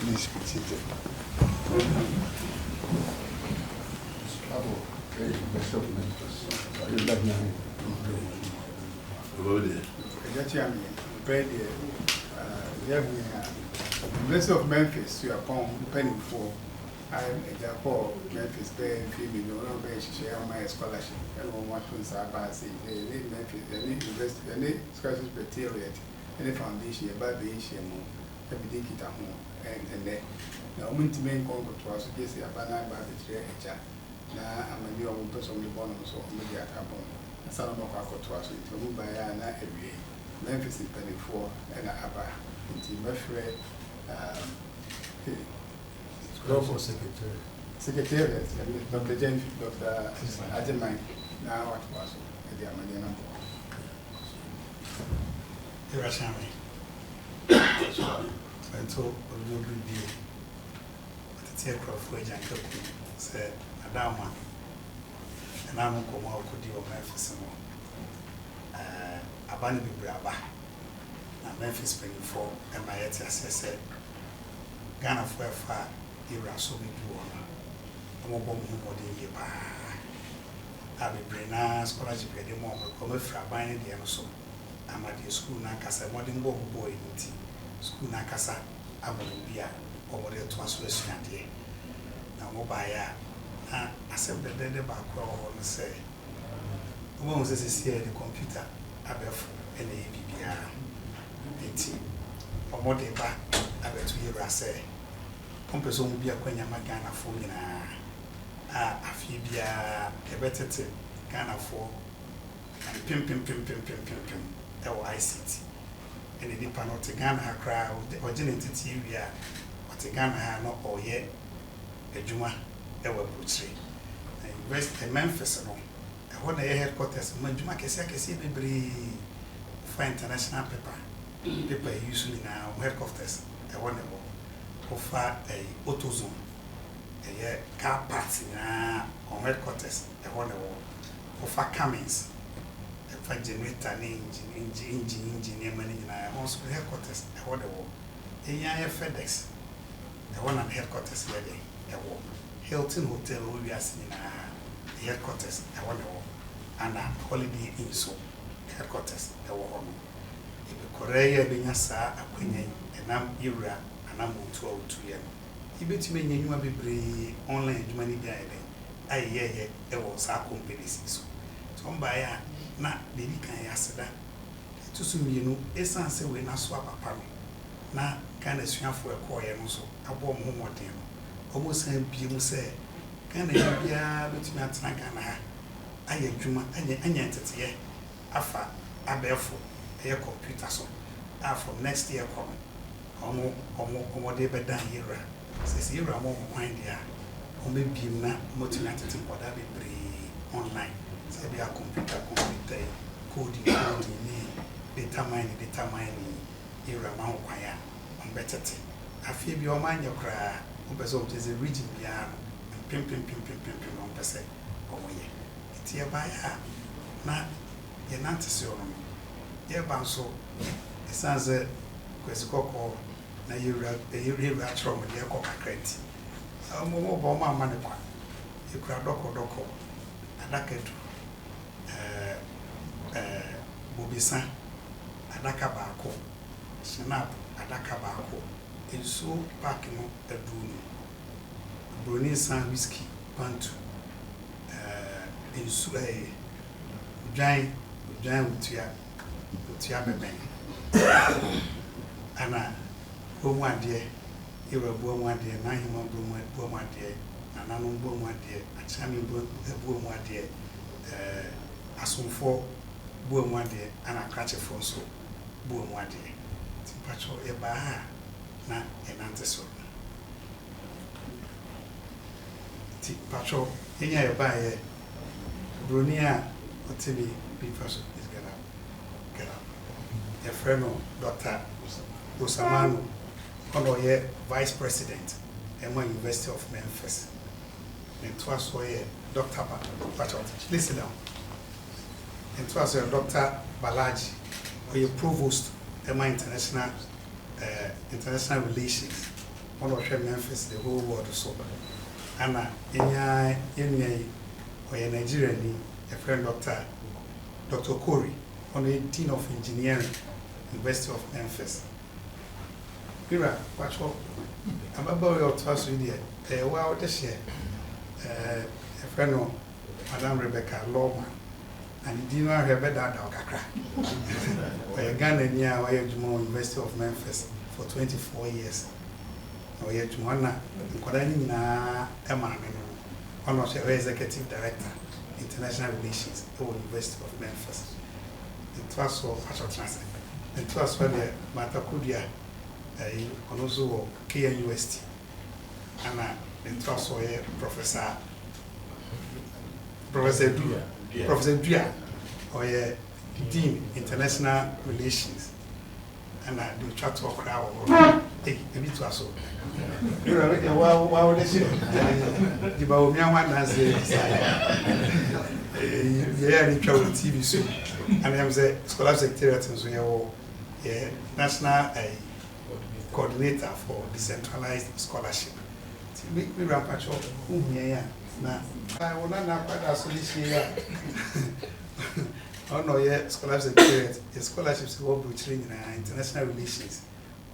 Please be seated. Bishop Memphis. You like me? Blessing of Memphis, you are penny for. I am a Japo, Memphis, Bay, female, no way she share my scholarship. Everyone wants to say, they Memphis, any university, any scholarship material, any foundation, about the issue, every day at home, and then. Now, I'm to make conquer to us, just a banana by the chair. Now, I'm a new person on the bottom, so maybe I come on. A son of a cocoa to us, to move by an every Memphis in penny for and a abba. Into Memphis. Global Secretary. Secretariat, Dr. James, Dr. Ajamai, now what was the Amanian. Here are Sammy. I told you a good deal. But the aircraft for Janko said, Adama, and I'm going to come out with you of Memphis. Abandon Braba. Now Memphis paying for MIT, as I said, Ghana for a far. Era so we do on a mobile model. I be brain scholarship at the moment, come from buying the so. I'm at the school Nakasa, modern boy in tea. School Nakasa, Abulubia, or what it was Western day. Now, Mobile, I said the dead back on the say. The one who says here the computer, Abef, and the ABBR. 18 or more day back, I bet to hear us say. Compass won't be a Quenya Magana for me. A Phoebia, a better Ghana for and pim. LICT. And the Dipano to Ghana crowd, the originality area, or to Ghana not or yet a Juma, ever butchery. And West Memphis, I want a headquarters, Majuma Cassia, be for international paper usually now, headquarters, I want to offer a AutoZone, a car parts on headquarters, a wonder offer Cummins, a generator, engine, money, also headquarters, a wonder a FedEx, a one at headquarters, a war. Hilton Hotel, we are seeing a headquarters, a wonder and a holiday in so headquarters, a war. If a Korea being a sa, a queen, and I'm Ura. I'm 2 years. He bet me you will be online money guide. I was our companies. So, by na baby can answer that. To soon, you know, essence when I swap a panel. Na kind of swim for a coin also. A bomb more damn. Almost same people say, can I be a bit not Nagana? I am Juma and entity. Afa, a barefoot, a computer so. From next year coming. Omo de be dan yera says yera mo mind dia o be biem na motivated to boda be pre online say be a computer coding ni data mining yera ma ho kwan ya on betete afie bi o man yakra o be so is a region bia pim on pese o ye tie ba ya na ye nantese o no ye ba so esanze kwesi kokko na yura from the Eco Credit. More bomb money. You could doko, Adakato, Bobisa, Adakabako, Snap, Adakabako, in so packing a Bruni San Whiskey, Pantu, in so a giant with your baby. Anna. One dear, you were born 1 day, 9 months born 1 day, and I'm born 1 day, a charming born 1 day, as soon for born 1 day, and I catch a phone so born 1 day. Patrol a bar, not an answer. Patrol, in your buy Brunia, or Timmy, be person is get up. A friend of Dr. Osamano. Honorary Vice President, Emma University of Memphis. And twice Dr. Listen down. And twice Dr. Balaji, or your Provost, Emma International Relations. one of Memphis, the whole world so. And in Nigerian, a friend Dr. Corey, on the Dean of Engineering, University of Memphis. Mira, watch what I'm about your trust with you. Well, this year, a friend of Madame Rebecca Lawman, and the Dean of Rebecca Kakra. We are Ghana near University of Memphis for 24 years. We are Jumana, Kodani Emma, one of the executive director, international relations at the University of Memphis. The trust of Partial Transit, the trust for the Matakudia, also KNUST, and the trust for Professor Dua, or Dean International Relations, and the chat to crowd. Hey, a bit to us. You're already wow, this year. The Baumia one has the travel TV soon, and I'm the Scholar Secretariat in Zuyo, National Coordinator for Decentralized Scholarship. We ran patrol. Now, I will not know quite as this year. Oh no, yeah, Scholar Secretariat, the scholarships go between international relations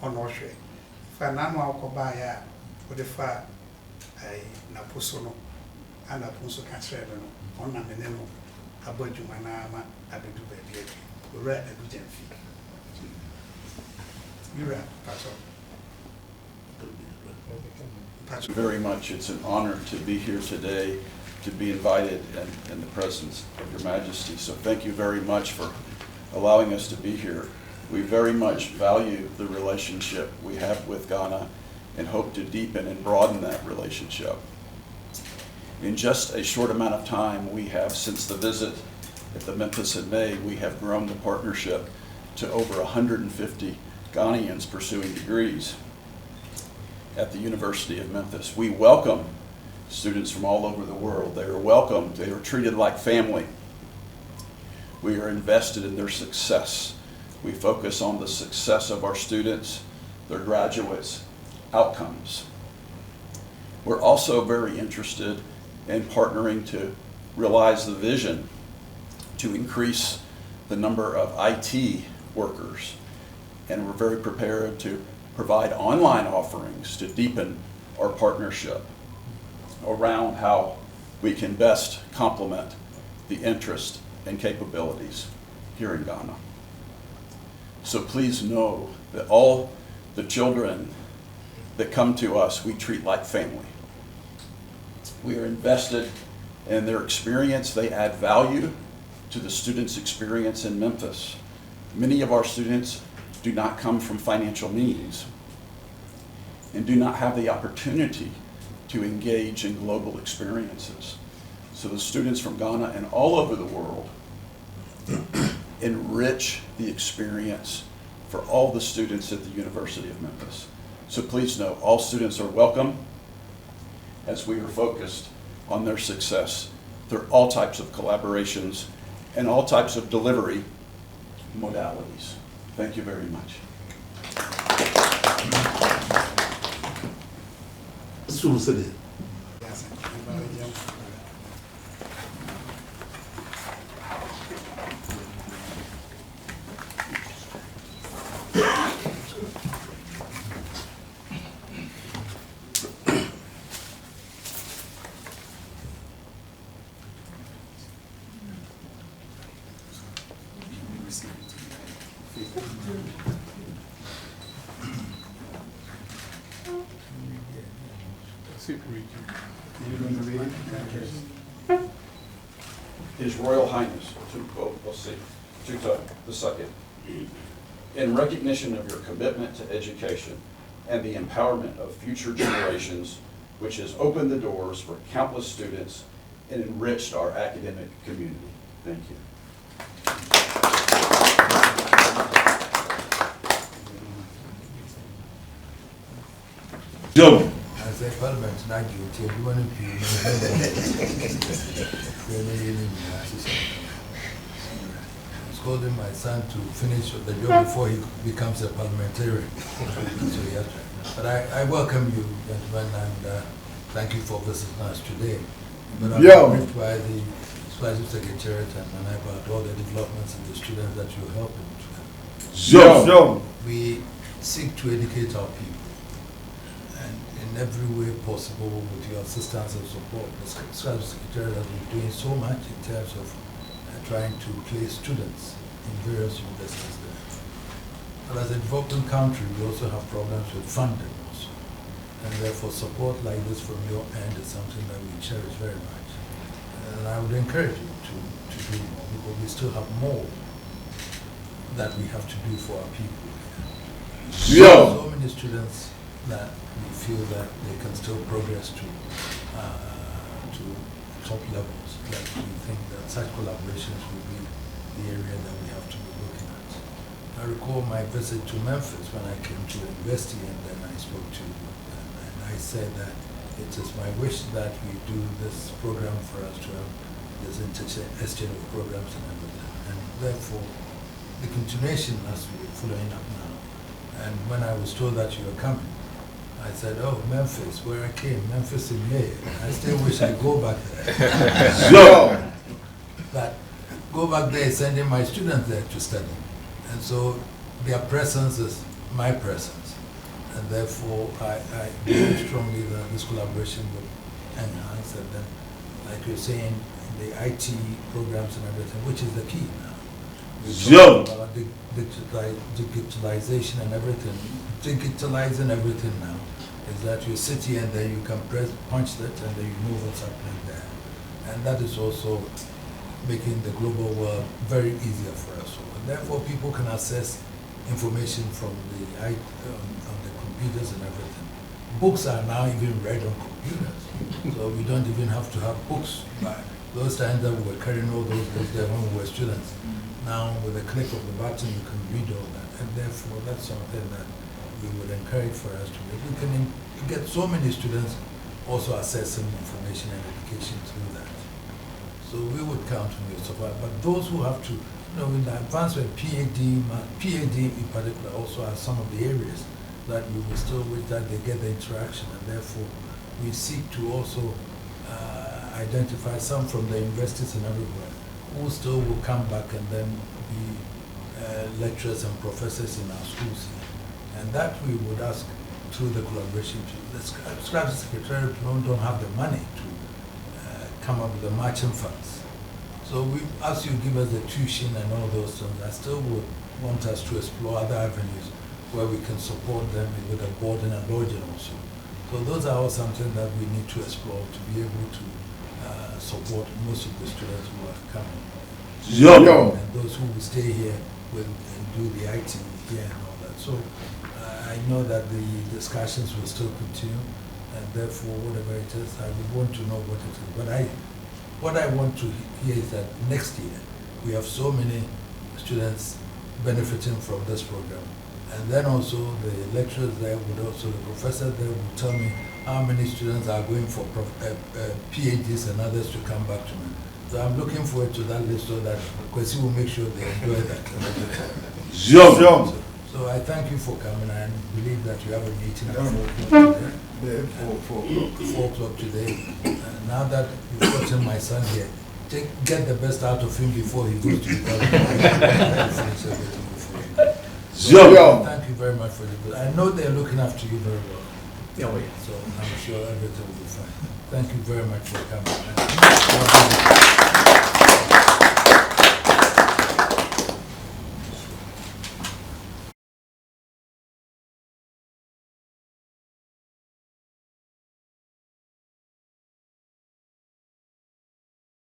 on Australia. If I now go by with the far Naposono and Apunso Catreno on Nameneno, about Jumanama, Abidu Baby, who read a good fee. You're right, Patrick. Very much. It's an honor to be here today, to be invited in the presence of Your Majesty. So thank you very much for allowing us to be here. We very much value the relationship we have with Ghana and hope to deepen and broaden that relationship. In just a short amount of time, we have, since the visit at the Memphis in May, we have grown the partnership to over 150 Ghanaians pursuing degrees at the University of Memphis. We welcome students from all over the world. They are welcomed. They are treated like family. We are invested in their success. We focus on the success of our students, their graduates, outcomes. We're also very interested in partnering to realize the vision to increase the number of IT workers. And we're very prepared to provide online offerings to deepen our partnership around how we can best complement the interest and capabilities here in Ghana. So please know that all the children that come to us, we treat like family. We are invested in their experience. They add value to the students' experience in Memphis. Many of our students do not come from financial means and do not have the opportunity to engage in global experiences. So the students from Ghana and all over the world enrich the experience for all the students at the University of Memphis. So please know, all students are welcome as we are focused on their success through all types of collaborations and all types of delivery modalities. Thank you very much. His Royal Highness, Tuta II, in recognition of your commitment to education and the empowerment of future generations, which has opened the doors for countless students and enriched our academic community. Thank you. Job. As a parliament, now you take one of you. scolding my son to finish the job before he becomes a parliamentarian. So, yeah. But I welcome you, gentlemen, and thank you for visiting us today. But I'm briefed by the Supervisory Secretariat and about all the developments and the students that you're helping. We seek to educate our people, and in every way possible with your assistance and support. The Supervisory Secretariat has been doing so much in terms of trying to place students in various universities there. But as a developing country, we also have problems with funding also. And therefore support like this from your end is something that we cherish very much. And I would encourage you to do more, because we still have more that we have to do for our people. So many students that we feel that they can still progress to top levels, that we think that such collaborations will be the area that we have to be looking at. I recall my visit to Memphis when I came to the university, and then I spoke to you, and I said that it is my wish that we do this program for us to have this exchange of programs and everything. And therefore, the continuation has to be following up now. And when I was told that you were coming, I said, oh, Memphis, where I came, Memphis in May. I still wish I'd go back there. But go back there sending my students there to study. And so their presence is my presence. And therefore, I believe strongly that this collaboration will enhance. And then, like you're saying, the IT programs and everything, which is the key now. We're talking about digitalization and everything. Digitalizing everything now is that you sit here and then you can punch that and then you know what's happening there. And that is also making the global world very easier for us all. And therefore people can access information from on the computers and everything. Books are now even read on computers. So we don't even have to have books. But those times that we were carrying all those books there when we were students, now with a click of the button you can read all that. And therefore that's something that we would encourage for us to do. We can get so many students also accessing information and education through that. So we would count on your support. But those who have to, in the advancement, PhD in particular also are some of the areas that we will still wish that they get the interaction, and therefore we seek to also identify some from the universities and everywhere who still will come back and then be lecturers and professors in our schools here. And that we would ask through the collaboration to the Supervisory Secretariat don't have the money to come up with the matching funds. So as you give us the tuition and all those things, I still would want us to explore other avenues where we can support them with the Broaden and lodging also. So those are all something that we need to explore to be able to support most of the students who are coming. And those who will stay here and do the IT here and all that. So I know that the discussions will still continue, and therefore whatever it is, I would want to know what it is. But what I want to hear is that next year we have so many students benefiting from this program. And then also the lecturers there would also, the professors there would tell me how many students are going for PhDs and others to come back to me. So I'm looking forward to that list so that Kwesi will make sure they enjoy that. So I thank you for coming. I believe that you have a meeting at 4 o'clock today. Now that you've gotten my son here, get the best out of him before he goes to the college. Thank you very much for the. I know they're looking after you very well. So I'm sure everything will be fine. Thank you very much for coming.